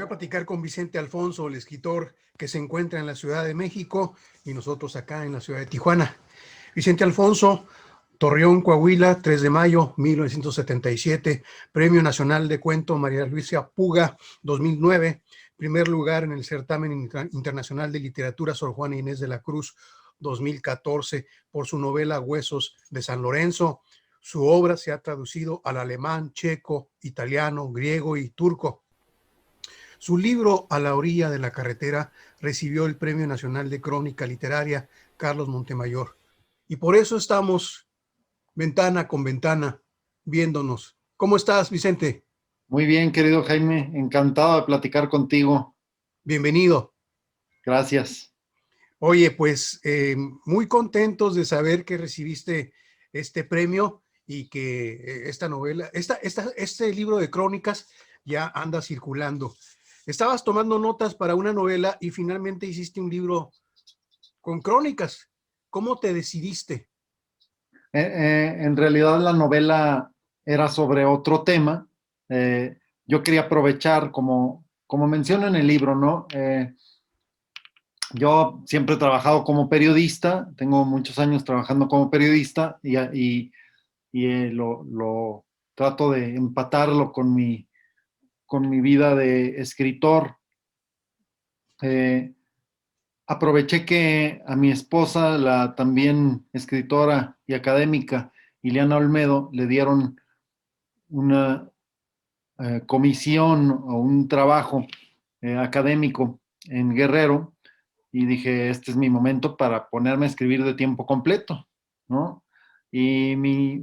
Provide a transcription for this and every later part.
a platicar con Vicente Alfonso, el escritor que se encuentra en la Ciudad de México y nosotros acá en la ciudad de Tijuana. Vicente Alfonso, Torreón, Coahuila, 3 de mayo, 1977, Premio Nacional de Cuento María Luisa Puga, 2009, primer lugar en el certamen internacional de literatura Sor Juana Inés de la Cruz, 2014, por su novela Huesos de San Lorenzo. Su obra se ha traducido al alemán, checo, italiano, griego y turco. Su libro A la orilla de la carretera recibió el Premio Nacional de Crónica Literaria Carlos Montemayor. Y por eso estamos ventana con ventana viéndonos. ¿Cómo estás, Vicente? Muy bien, querido Jaime, encantado de platicar contigo. Bienvenido. Gracias. Oye, pues muy contentos de saber que recibiste este premio y que esta novela, este libro de crónicas ya anda circulando. Estabas tomando notas para una novela y finalmente hiciste un libro con crónicas. ¿Cómo te decidiste? En realidad la novela era sobre otro tema. Yo quería aprovechar, como menciono en el libro, ¿no? Yo siempre he trabajado como periodista, tengo muchos años trabajando como periodista y lo trato de empatarlo con mi vida de escritor. Eh, Aproveché que a mi esposa, la también escritora y académica Ileana Olmedo, le dieron una comisión o un trabajo académico en Guerrero y dije, este es mi momento para ponerme a escribir de tiempo completo, ¿no? Y mi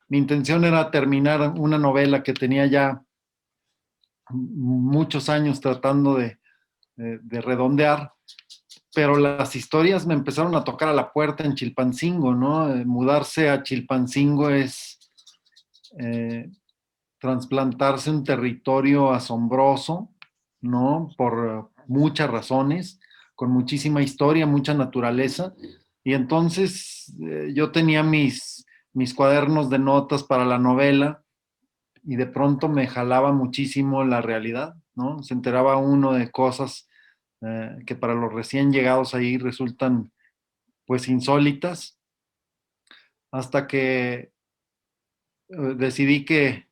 intención era terminar una novela que tenía ya muchos años tratando de redondear, pero las historias me empezaron a tocar a la puerta en Chilpancingo, ¿no? Mudarse a Chilpancingo es trasplantarse un territorio asombroso, ¿no? Por muchas razones, con muchísima historia, mucha naturaleza. Y entonces yo tenía mis cuadernos de notas para la novela y de pronto me jalaba muchísimo la realidad, ¿no? Se enteraba uno de cosas que para los recién llegados ahí resultan pues insólitas, hasta que decidí que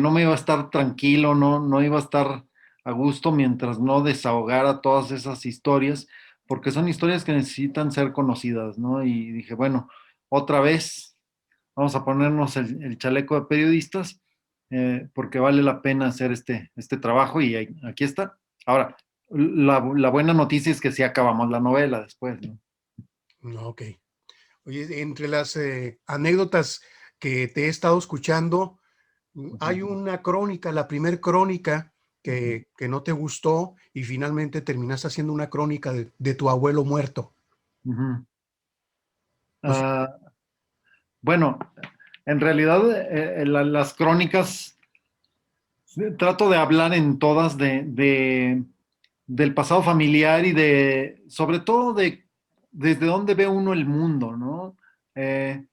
no me iba a estar tranquilo, no iba a estar a gusto mientras no desahogara todas esas historias, porque son historias que necesitan ser conocidas, ¿no? Y dije, bueno, otra vez vamos a ponernos el chaleco de periodistas, porque vale la pena hacer este trabajo y aquí está. Ahora, la buena noticia es que sí acabamos la novela después, ¿no? No, ok. Oye, entre las anécdotas que te he estado escuchando, hay una crónica, la primer crónica que no te gustó y finalmente terminaste haciendo una crónica de tu abuelo muerto. Ujú. Pues, Ah, bueno, en realidad las crónicas trato de hablar en todas del pasado familiar y sobre todo desde dónde ve uno el mundo, ¿no? Eh,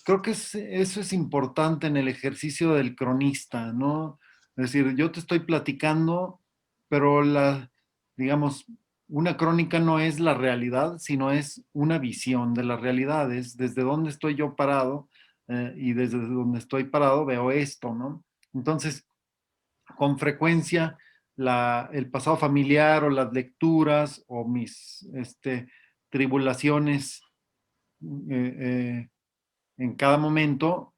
Creo que eso es importante en el ejercicio del cronista, ¿no? Es decir, yo te estoy platicando, pero digamos, una crónica no es la realidad, sino es una visión de la realidad, es desde dónde estoy yo parado, y desde donde estoy parado veo esto, ¿no? Entonces, con frecuencia, el pasado familiar o las lecturas o mis tribulaciones eh, eh, en cada momento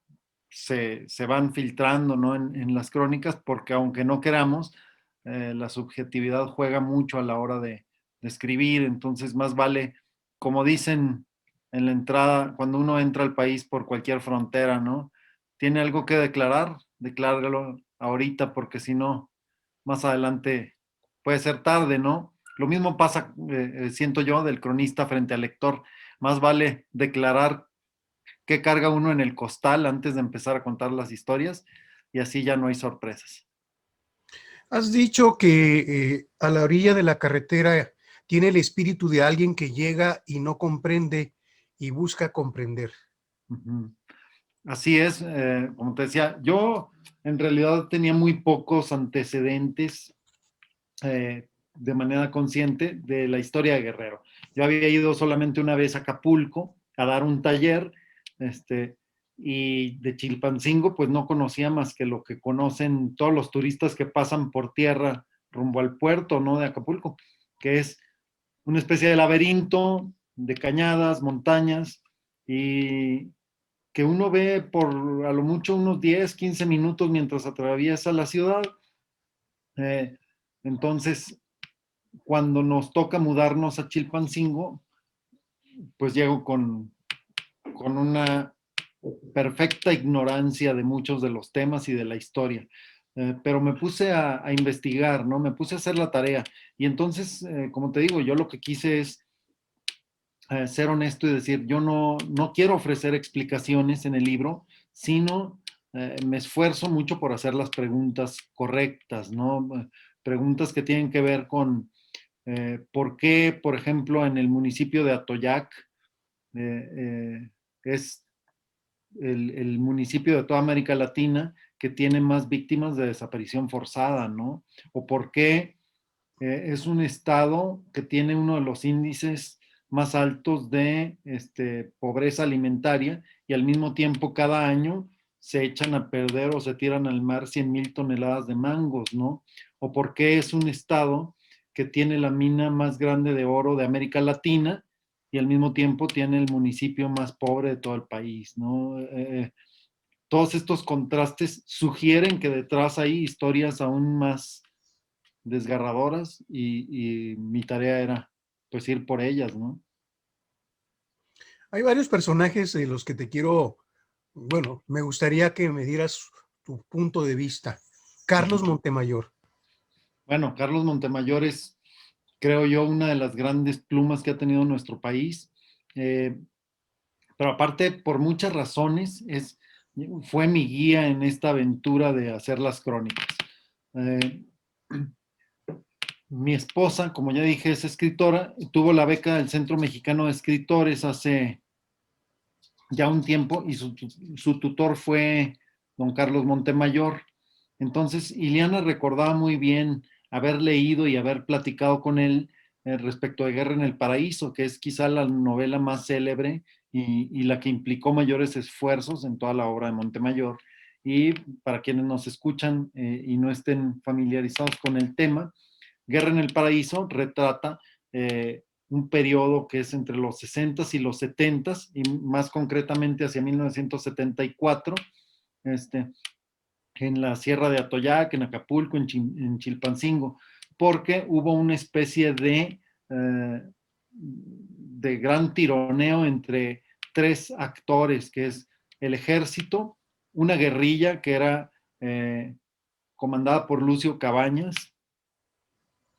se van filtrando, ¿no? En las crónicas, porque aunque no queramos, la subjetividad juega mucho a la hora de escribir, entonces más vale, como dicen en la entrada, cuando uno entra al país por cualquier frontera, ¿no? Tiene algo que declarar, decláralo ahorita, porque si no, más adelante puede ser tarde, ¿no? Lo mismo pasa, siento yo, del cronista frente al lector. Más vale declarar qué carga uno en el costal antes de empezar a contar las historias y así ya no hay sorpresas. has dicho que a la orilla de la carretera tiene el espíritu de alguien que llega y no comprende y busca comprender. Ujú. Así es, como te decía, yo en realidad tenía muy pocos antecedentes de manera consciente de la historia de Guerrero. Yo había ido solamente una vez a Acapulco a dar un taller, y de Chilpancingo pues no conocía más que lo que conocen todos los turistas que pasan por tierra rumbo al puerto, ¿no? De Acapulco, que es una especie de laberinto de cañadas, montañas, y que uno ve por a lo mucho unos 10, 15 minutos mientras atraviesa la ciudad. Eh, entonces, cuando nos toca mudarnos a Chilpancingo, pues llego con una perfecta ignorancia de muchos de los temas y de la historia. Pero me puse a investigar, ¿no? Me puse a hacer la tarea. Y entonces, como te digo, yo lo que quise es ser honesto y decir, yo no quiero ofrecer explicaciones en el libro, sino me esfuerzo mucho por hacer las preguntas correctas, ¿no? Preguntas que tienen que ver con por qué, por ejemplo, en el municipio de Atoyac, es el municipio de toda América Latina que tiene más víctimas de desaparición forzada, ¿no? O por qué es un estado que tiene uno de los índices más altos de pobreza alimentaria, y al mismo tiempo cada año se echan a perder o se tiran al mar 100,000 toneladas de mangos, ¿no? O por qué es un estado que tiene la mina más grande de oro de América Latina y al mismo tiempo tiene el municipio más pobre de todo el país, ¿no? Todos estos contrastes sugieren que detrás hay historias aún más desgarradoras, y mi tarea era pues ir por ellas, ¿no? Hay varios personajes de los que te quiero, bueno, me gustaría que me dieras tu punto de vista. Carlos Montemayor. Bueno, Carlos Montemayor es, creo yo, una de las grandes plumas que ha tenido nuestro país. Eh, pero aparte, por muchas razones, fue mi guía en esta aventura de hacer las crónicas. Eh, Mi esposa, como ya dije, es escritora, tuvo la beca del Centro Mexicano de Escritores hace ya un tiempo, y su tutor fue don Carlos Montemayor. Entonces, Ileana recordaba muy bien haber leído y haber platicado con él respecto de Guerra en el Paraíso, que es quizá la novela más célebre y la que implicó mayores esfuerzos en toda la obra de Montemayor. Y para quienes nos escuchan y no estén familiarizados con el tema, Guerra en el Paraíso retrata un periodo que es entre los 60s y los 70s, y más concretamente hacia 1974, en la Sierra de Atoyac, en Acapulco, en Chilpancingo, porque hubo una especie de gran tironeo entre tres actores, que es el ejército, una guerrilla que era comandada por Lucio Cabañas,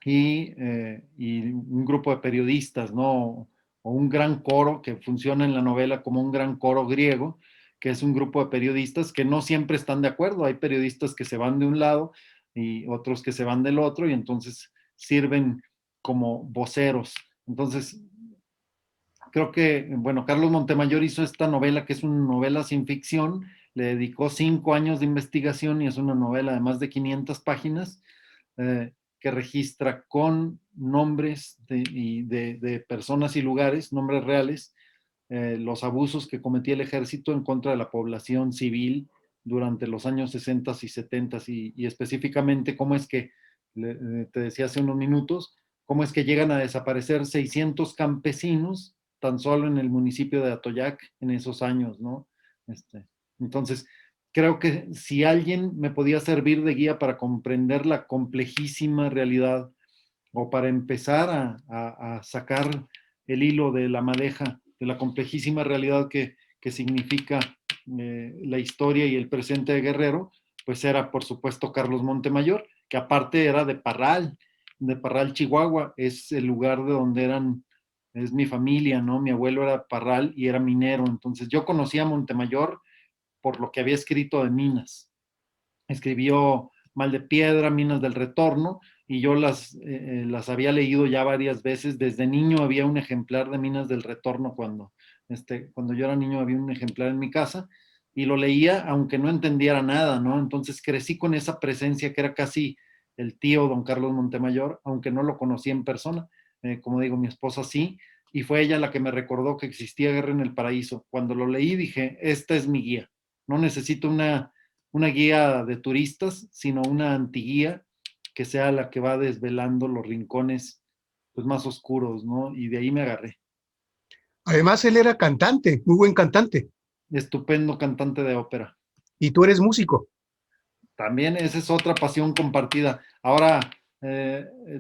y un grupo de periodistas, ¿no? O un gran coro que funciona en la novela como un gran coro griego, que es un grupo de periodistas que no siempre están de acuerdo. Hay periodistas que se van de un lado y otros que se van del otro, y entonces sirven como voceros. Entonces, creo que, bueno, Carlos Montemayor hizo esta novela, que es una novela sin ficción, le dedicó 5 años de investigación y es una novela de más de 500 páginas, que registra con nombres de personas y lugares, nombres reales, los abusos que cometía el ejército en contra de la población civil durante los años 60 y 70, y específicamente cómo es que, te decía hace unos minutos, cómo es que llegan a desaparecer 600 campesinos tan solo en el municipio de Atoyac en esos años, ¿no? Entonces, creo que si alguien me podía servir de guía para comprender la complejísima realidad, o para empezar a sacar el hilo de la madeja, de la complejísima realidad que significa la historia y el presente de Guerrero, pues era por supuesto Carlos Montemayor, que aparte era de Parral, Chihuahua, es el lugar de donde es mi familia, ¿no? Mi abuelo era Parral y era minero, entonces yo conocía a Montemayor por lo que había escrito de minas. Escribió Mal de Piedra, Minas del Retorno, y yo las había leído ya varias veces. Desde niño había un ejemplar de Minas del Retorno cuando yo era niño había un ejemplar en mi casa, y lo leía aunque no entendiera nada, ¿no? Entonces crecí con esa presencia que era casi el tío don Carlos Montemayor, aunque no lo conocí en persona. Como digo, mi esposa sí, y fue ella la que me recordó que existía Guerra en el Paraíso. Cuando lo leí dije, esta es mi guía. No necesito una guía de turistas, sino una antiguía que sea la que va desvelando los rincones pues, más oscuros, ¿no? Y de ahí me agarré. Además, él era cantante, muy buen cantante, Estupendo cantante de ópera. y tú eres músico. También esa es otra pasión compartida. Ahora,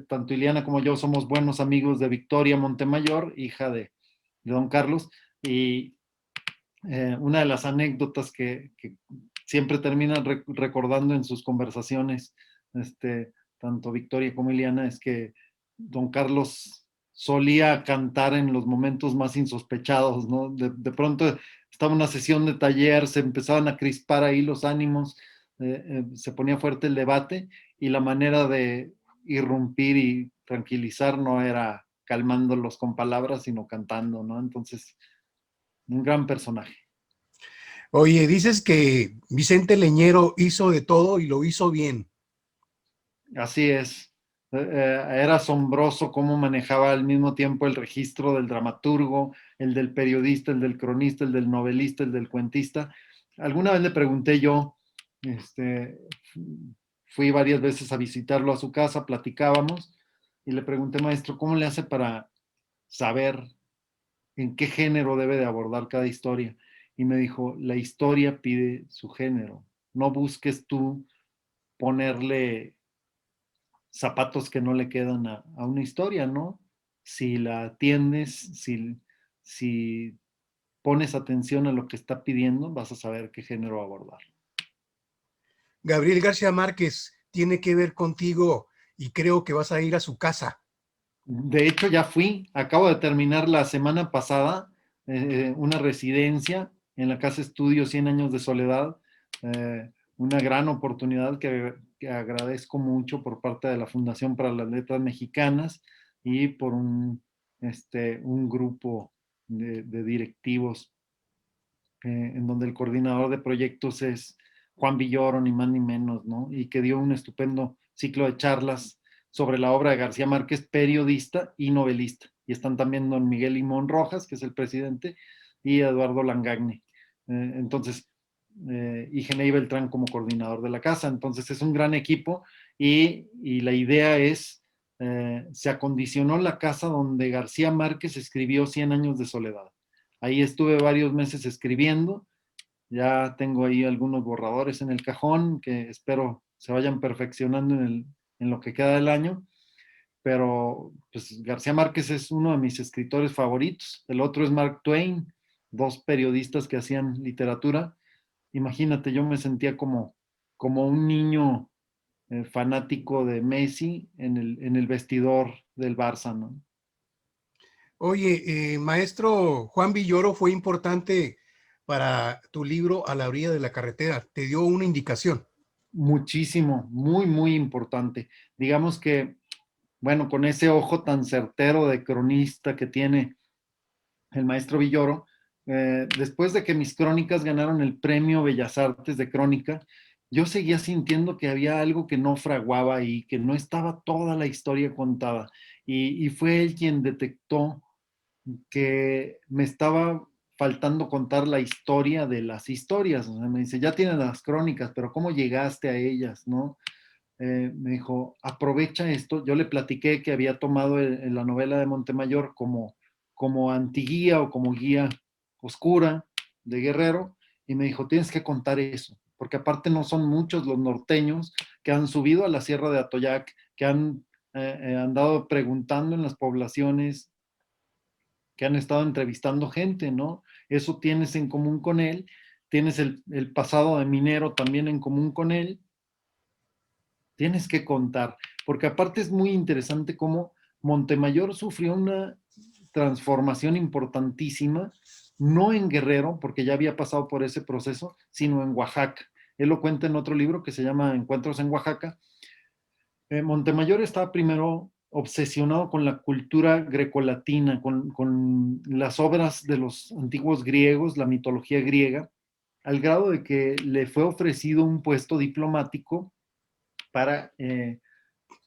tanto Iliana como yo somos buenos amigos de Victoria Montemayor, hija de don Carlos, y una de las anécdotas que siempre terminan recordando en sus conversaciones, tanto Victoria como Iliana, es que don Carlos solía cantar en los momentos más insospechados, ¿no? De pronto estaba una sesión de taller, se empezaban a crispar ahí los ánimos, se ponía fuerte el debate y la manera de irrumpir y tranquilizar no era calmándolos con palabras, sino cantando, ¿no? Entonces, un gran personaje. Oye, dices que Vicente Leñero hizo de todo y lo hizo bien. Así es. Era asombroso cómo manejaba al mismo tiempo el registro del dramaturgo, el del periodista, el del cronista, el del novelista, el del cuentista. Alguna vez le pregunté yo, este, fui varias veces a visitarlo a su casa, platicábamos, y le pregunté, maestro, ¿cómo le hace para saber en qué género debe de abordar cada historia? Y me dijo, la historia pide su género. No busques tú ponerle zapatos que no le quedan a una historia, ¿no? Si la atiendes, si pones atención a lo que está pidiendo, vas a saber qué género abordar. Gabriel García Márquez tiene que ver contigo y creo que vas a ir a su casa. De hecho, ya fui, acabo de terminar la semana pasada una residencia en la Casa Estudio 100 años de soledad, una gran oportunidad que agradezco mucho por parte de la Fundación para las Letras Mexicanas y por un grupo de directivos en donde el coordinador de proyectos es Juan Villoro, ni más ni menos, ¿no? Y que dio un estupendo ciclo de charlas sobre la obra de García Márquez, periodista y novelista. Y están también don Miguel Limón Rojas, que es el presidente, y Eduardo Langagne. Entonces, y Genei Beltrán como coordinador de la casa. Entonces, es un gran equipo y la idea es, se acondicionó la casa donde García Márquez escribió Cien años de soledad. Ahí estuve varios meses escribiendo, ya tengo ahí algunos borradores en el cajón que espero se vayan perfeccionando en lo que queda del año, pero pues García Márquez es uno de mis escritores favoritos, el otro es Mark Twain, dos periodistas que hacían literatura. Imagínate, yo me sentía como un niño fanático de Messi en el vestidor del Barça, ¿no? Oye, maestro Juan Villoro fue importante para tu libro A la orilla de la carretera. Te dio una indicación. Muchísimo, muy, muy importante. Digamos que, bueno, con ese ojo tan certero de cronista que tiene el maestro Villoro, después de que mis crónicas ganaron el premio Bellas Artes de Crónica, yo seguía sintiendo que había algo que no fraguaba ahí, que no estaba toda la historia contada. Y fue él quien detectó que me estaba faltando contar la historia de las historias. O sea, me dice, ya tienes las crónicas, pero ¿cómo llegaste a ellas, no? Me dijo, aprovecha esto. Yo le platiqué que había tomado la novela de Montemayor como antiguía o como guía oscura de Guerrero, y me dijo, tienes que contar eso, porque aparte no son muchos los norteños que han subido a la Sierra de Atoyac, que han andado preguntando en las poblaciones, que han estado entrevistando gente, ¿no? Eso tienes en común con él, tienes el pasado de minero también en común con él, tienes que contar, porque aparte es muy interesante cómo Montemayor sufrió una transformación importantísima, no en Guerrero, porque ya había pasado por ese proceso, sino en Oaxaca. Él lo cuenta en otro libro que se llama Encuentros en Oaxaca. Montemayor estaba primero obsesionado con la cultura grecolatina, con las obras de los antiguos griegos, la mitología griega, al grado de que le fue ofrecido un puesto diplomático para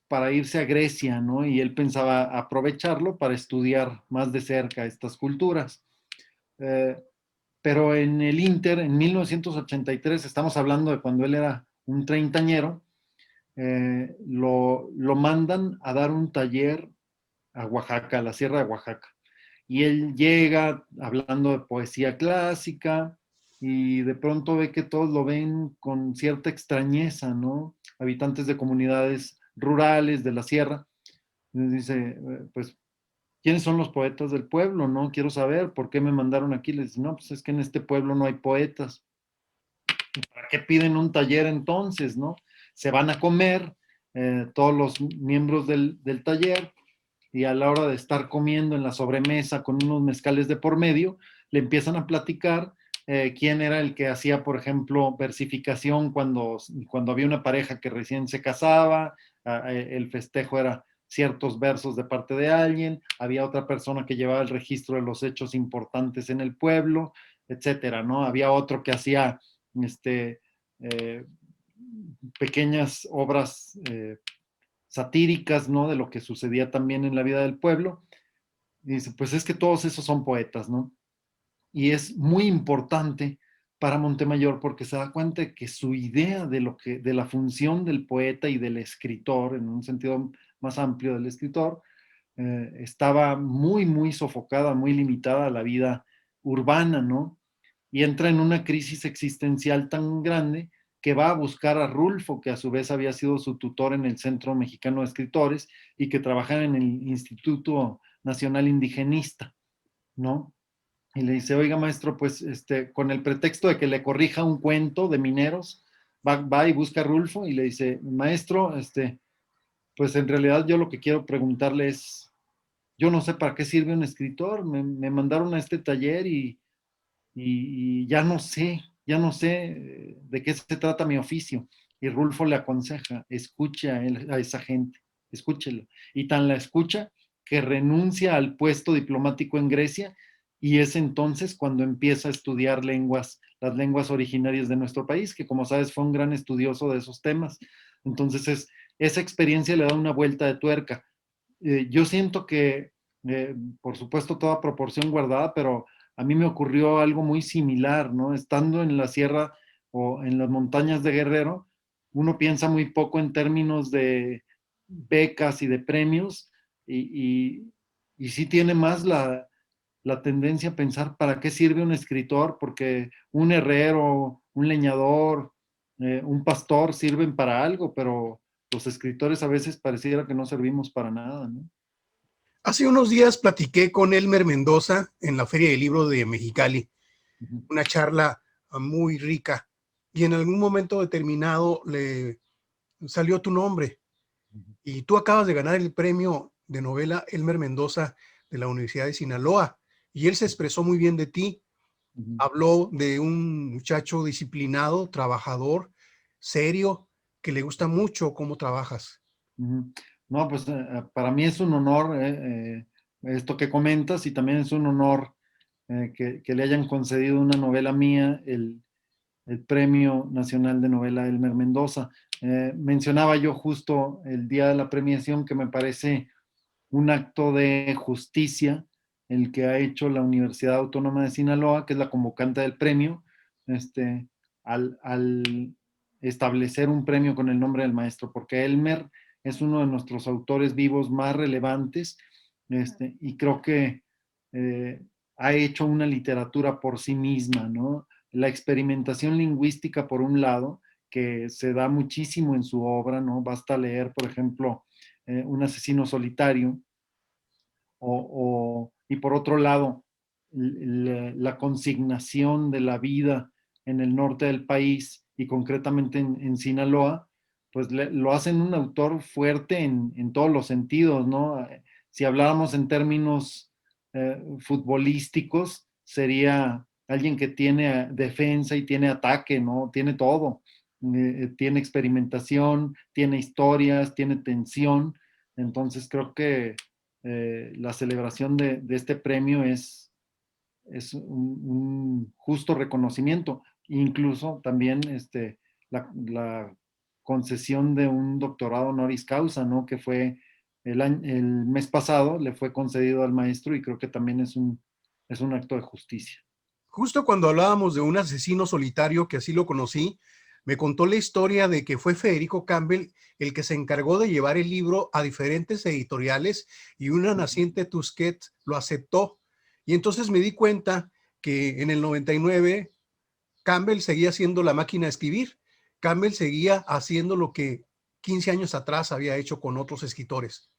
para irse a Grecia, ¿no? Y él pensaba aprovecharlo para estudiar más de cerca estas culturas. Eh, pero en el Inter, en 1983, estamos hablando de cuando él era un treintañero, lo mandan a dar un taller a Oaxaca, a la Sierra de Oaxaca. Y él llega hablando de poesía clásica y de pronto ve que todos lo ven con cierta extrañeza, ¿no? Habitantes de comunidades rurales de la sierra. Y dice, pues, ¿quiénes son los poetas del pueblo? No quiero saber por qué me mandaron aquí. Les dice, no, pues es que en este pueblo no hay poetas. ¿Para qué piden un taller entonces, no? Se van a comer todos los miembros del taller y a la hora de estar comiendo en la sobremesa con unos mezcales de por medio, le empiezan a platicar quién era el que hacía, por ejemplo, versificación cuando había una pareja que recién se casaba, el festejo era ciertos versos de parte de alguien, había otra persona que llevaba el registro de los hechos importantes en el pueblo, etcétera, ¿no? Había otro que hacía este, eh, pequeñas obras satíricas, ¿no? De lo que sucedía también en la vida del pueblo. Y dice, pues es que todos esos son poetas, ¿no? Y es muy importante para Montemayor porque se da cuenta de que su idea de la función del poeta y del escritor, en un sentido más amplio del escritor, estaba muy, muy sofocada, muy limitada a la vida urbana, ¿no? Y entra en una crisis existencial tan grande que va a buscar a Rulfo, que a su vez había sido su tutor en el Centro Mexicano de Escritores y que trabajaba en el Instituto Nacional Indigenista, ¿no? Y le dice, oiga, maestro, pues con el pretexto de que le corrija un cuento de mineros, va y busca a Rulfo y le dice, maestro, pues en realidad yo lo que quiero preguntarle es, yo no sé para qué sirve un escritor, me mandaron a este taller y ya no sé de qué se trata mi oficio. Y Rulfo le aconseja, escuche a esa gente, escúchela. Y tan la escucha que renuncia al puesto diplomático en Grecia y es entonces cuando empieza a estudiar las lenguas originarias de nuestro país, que como sabes fue un gran estudioso de esos temas. Entonces esa experiencia le da una vuelta de tuerca. Yo siento que, por supuesto, toda proporción guardada, pero a mí me ocurrió algo muy similar, ¿no? Estando en la sierra o en las montañas de Guerrero, uno piensa muy poco en términos de becas y de premios y sí tiene más la tendencia a pensar para qué sirve un escritor, porque un herrero, un leñador, un pastor sirven para algo, pero los escritores a veces pareciera que no servimos para nada, ¿no? Hace unos días platiqué con Elmer Mendoza en la Feria del Libro de Mexicali, Ujú, una charla muy rica, y en algún momento determinado le salió tu nombre ujú, y tú acabas de ganar el premio de novela Elmer Mendoza de la Universidad de Sinaloa y él se expresó muy bien de ti, ujú, habló de un muchacho disciplinado, trabajador, serio, que le gusta mucho cómo trabajas. ujú. No, pues para mí es un honor esto que comentas y también es un honor que le hayan concedido una novela mía el Premio Nacional de Novela Elmer Mendoza. Mencionaba yo justo el día de la premiación que me parece un acto de justicia el que ha hecho la Universidad Autónoma de Sinaloa, que es la convocante del premio, este, al establecer un premio con el nombre del maestro, porque Elmer es uno de nuestros autores vivos más relevantes y creo que eh, ha hecho una literatura por sí misma, ¿no? La experimentación lingüística, por un lado, que se da muchísimo en su obra, ¿no? Basta leer, por ejemplo, Un asesino solitario, y por otro lado, la consignación de la vida en el norte del país y concretamente en Sinaloa, pues lo hacen un autor fuerte en todos los sentidos, ¿no? Si habláramos en términos futbolísticos, sería alguien que tiene defensa y tiene ataque, ¿no? Tiene todo. Tiene experimentación, tiene historias, tiene tensión. Entonces creo que la celebración de este premio es un justo reconocimiento. Incluso también la concesión de un doctorado honoris causa, ¿no? Que fue el mes pasado, le fue concedido al maestro y creo que también es un acto de justicia. Justo cuando hablábamos de un asesino solitario, que así lo conocí, me contó la historia de que fue Federico Campbell el que se encargó de llevar el libro a diferentes editoriales y una naciente Tusquets lo aceptó. Y entonces me di cuenta que en el 99 Campbell seguía haciendo la máquina de escribir. Campbell seguía haciendo lo que 15 años atrás había hecho con otros escritores.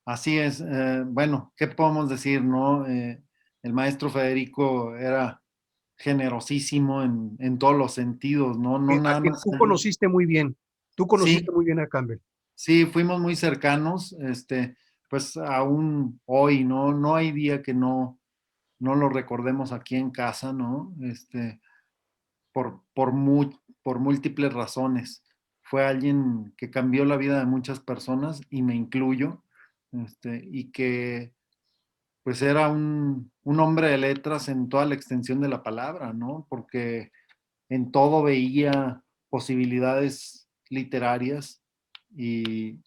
Así es. Bueno, ¿qué podemos decir, no? El maestro Federico era generosísimo en todos los sentidos, ¿no? No A nada quien más. tú conociste muy bien. Tú Sí, conociste muy bien a Campbell. sí, fuimos muy cercanos, pues aún hoy, ¿no? No hay día que no lo recordemos aquí en casa, ¿no? Por múltiples razones. Fue alguien que cambió la vida de muchas personas y me incluyo, y que pues era un hombre de letras en toda la extensión de la palabra, ¿no? Porque en todo veía posibilidades literarias y,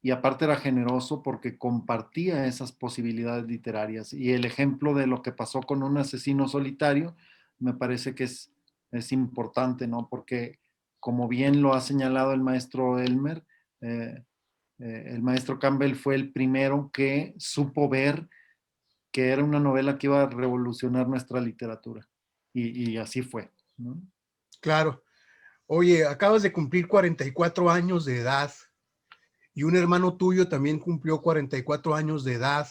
y aparte era generoso porque compartía esas posibilidades literarias. Y el ejemplo de lo que pasó con un asesino solitario me parece que es importante, ¿no? Porque como bien lo ha señalado el maestro Elmer, el maestro Campbell fue el primero que supo ver que era una novela que iba a revolucionar nuestra literatura. Y así fue, ¿no? Claro. Oye, acabas de cumplir 44 años de edad y un hermano tuyo también cumplió 44 años de edad.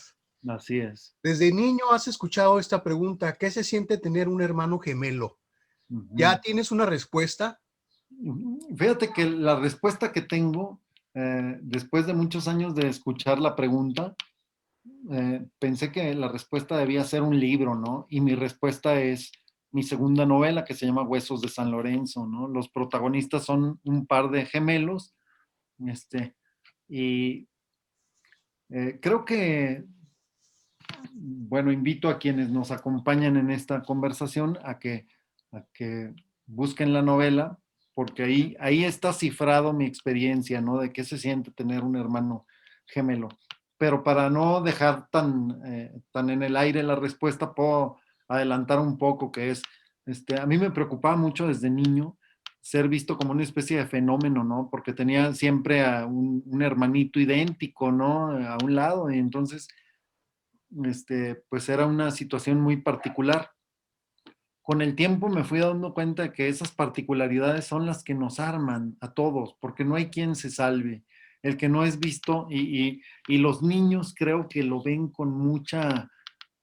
Así es. Desde niño has escuchado esta pregunta, ¿qué se siente tener un hermano gemelo? ¿Ya Ujú. tienes una respuesta? Fíjate que la respuesta que tengo, después de muchos años de escuchar la pregunta, pensé que la respuesta debía ser un libro, ¿no? Y mi respuesta es mi segunda novela que se llama Huesos de San Lorenzo, ¿no? Los protagonistas son un par de gemelos, este, y creo que, bueno, invito a quienes nos acompañan en esta conversación a que busquen la novela, porque ahí está cifrado mi experiencia, ¿no? De qué se siente tener un hermano gemelo. Pero para no dejar tan en el aire la respuesta, puedo adelantar un poco, que es, a mí me preocupaba mucho desde niño ser visto como una especie de fenómeno, ¿no? Porque tenía siempre a un hermanito idéntico, ¿no? A un lado, y entonces pues era una situación muy particular. Con el tiempo me fui dando cuenta de que esas particularidades son las que nos arman a todos, porque no hay quien se salve. El que no es visto y los niños creo que lo ven con mucha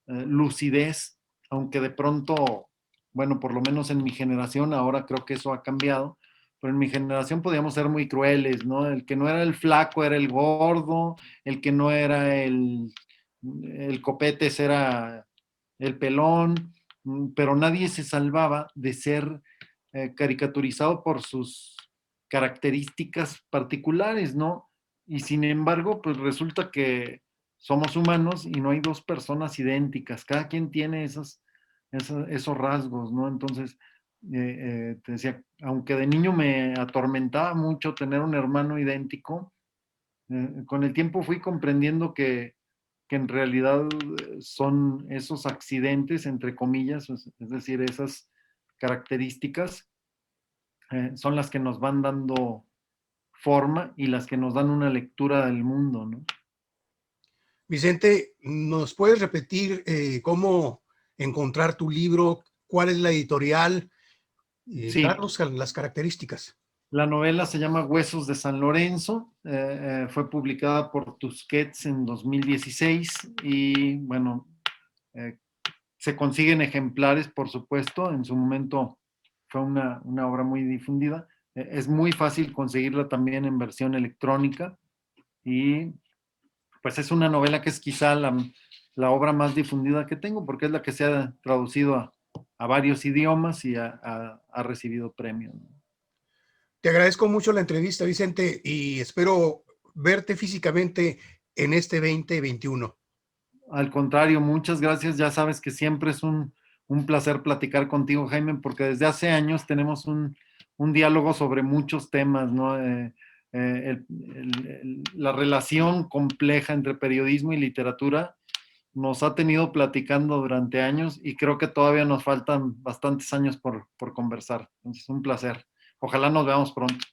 lucidez, aunque de pronto, bueno, por lo menos en mi generación, ahora creo que eso ha cambiado, pero en mi generación podíamos ser muy crueles, ¿no? El que no era el flaco era el gordo, el que no era el copetes era el pelón, pero nadie se salvaba de ser caricaturizado por sus características particulares, ¿no? Y sin embargo, pues resulta que somos humanos y no hay dos personas idénticas, cada quien tiene esos rasgos, ¿no? Entonces, te decía, aunque de niño me atormentaba mucho tener un hermano idéntico, con el tiempo fui comprendiendo que en realidad son esos accidentes, entre comillas, es decir, esas características, son las que nos van dando forma y las que nos dan una lectura del mundo, ¿no? Vicente, ¿nos puedes repetir cómo encontrar tu libro? ¿Cuál es la editorial? Sí, Darnos las características. la novela se llama Huesos de San Lorenzo, fue publicada por Tusquets en 2016 y bueno, eh, se consiguen ejemplares, por supuesto, en su momento fue una obra muy difundida. Es muy fácil conseguirla también en versión electrónica y pues es una novela que es quizá la obra más difundida que tengo porque es la que se ha traducido a varios idiomas y ha recibido premios. Te agradezco mucho la entrevista, Vicente, y espero verte físicamente en este 2021. Al contrario, muchas gracias. Ya sabes que siempre es un placer platicar contigo, Jaime, porque desde hace años tenemos un diálogo sobre muchos temas, ¿no? La relación compleja entre periodismo y literatura nos ha tenido platicando durante años y creo que todavía nos faltan bastantes años por conversar. Entonces, un placer. Ojalá nos veamos pronto.